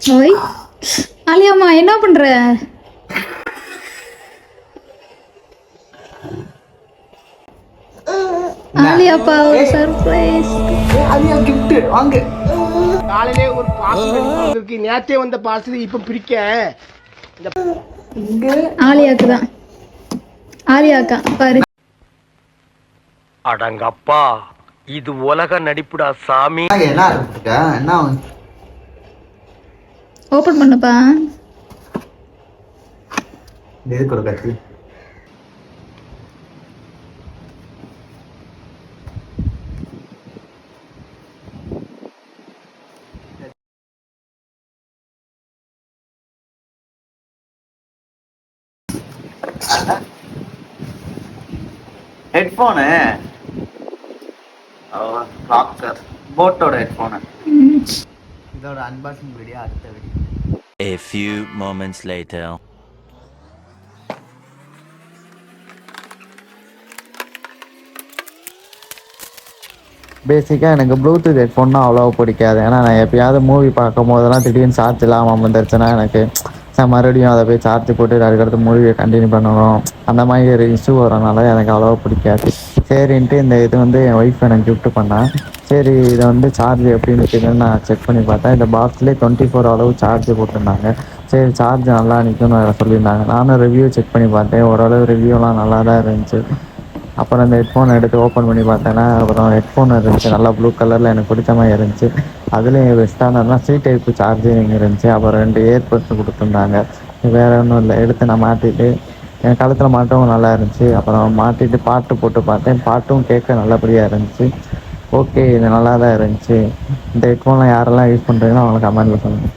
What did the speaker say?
ஓய் ஆலியாம்மா என்ன பண்ற? ஆலியாப்பா ஒரு சர்ப்ரைஸ். ஆலியா கிஃப்ட் வாங்க. காலையிலே ஒரு பார்சல் வந்திருக்கு. நேத்தே வந்த பார்சல் இப்ப பிரிக்க. ஆலியாக்கு தான். ஆலியாக்கா பாரு. அடங்கப்பா, இது உலக நடிப்புடா சாமி. என்ன ஆரம்பிச்சுக்க? என்ன ஓபன் பண்ணுப்பா. எதுக்கு ஒரு கத்தி? ஹெட்ஃபோனு ராக்ஸர் போட்டோட ஹெட்ஃபோனு. இதோட அன்பாக்சிங் வீடியோ அடுத்த video. A few moments later. பேசிக்காக எனக்கு ப்ளூடூத் ஹெட்ஃபோன்னா அவ்வளோவா பிடிக்காது. ஏன்னா நான் எப்பயாவது மூவி பார்க்கும் போதெல்லாம் திடீர்னு சார்ஜ் இல்லாமல் வந்துருச்சுன்னா எனக்கு மறுபடியும் அதை போய் சார்ஜ் போட்டு அதுக்கடுத்து மூவியை கண்டினியூ பண்ணணும். அந்த மாதிரி ஒரு இஷ்யூ வரனால எனக்கு அவ்வளோவா பிடிக்காது. சரின்ட்டு இந்த இது வந்து என் ஒய்ஃப் எனக்கு கிஃப்ட் பண்ணேன். சரி இதை வந்து சார்ஜ் எப்படி நிற்குதுன்னு நான் செக் பண்ணி பார்த்தேன். இந்த பாக்ஸ்லேயே 24 அளவு சார்ஜ் போட்டிருந்தாங்க. சரி சார்ஜ் நல்லா நிற்கும்னு சொல்லியிருந்தாங்க. நானும் ரிவ்யூ செக் பண்ணி பார்த்தேன். ஓரளவு ரிவ்யூலாம் நல்லா தான் இருந்துச்சு. அப்புறம் அந்த ஹெட்ஃபோன் எடுத்து ஓப்பன் பண்ணி பார்த்தேன்னா அப்புறம் ஹெட்ஃபோன் இருந்துச்சு. நல்லா ப்ளூ கலரில் எனக்கு பிடிச்ச மாதிரி இருந்துச்சு. அதுலேயும் பெஸ்ட்டானதுலாம் சி டைப்பு சார்ஜிங் இருந்துச்சு. அப்புறம் 2 இயர்பட்ஸ் கொடுத்துருந்தாங்க. வேறு ஒன்றும் இல்லை. எடுத்து நான் மாட்டிட்டு என் கழுத்தில் மாட்டவும் நல்லா இருந்துச்சு. அப்புறம் மாட்டிட்டு பாட்டு போட்டு பார்த்தேன். பாட்டும் கேட்க நல்லபடியாக இருந்துச்சு. ஓகே, இது நல்லா தான் இருந்துச்சு. இந்த ஹெட்ஃபோன்லாம் யாரெல்லாம் யூஸ் பண்ணுறீங்களோ அவங்களுக்கு கமெண்ட்டில் சொல்லுங்கள்.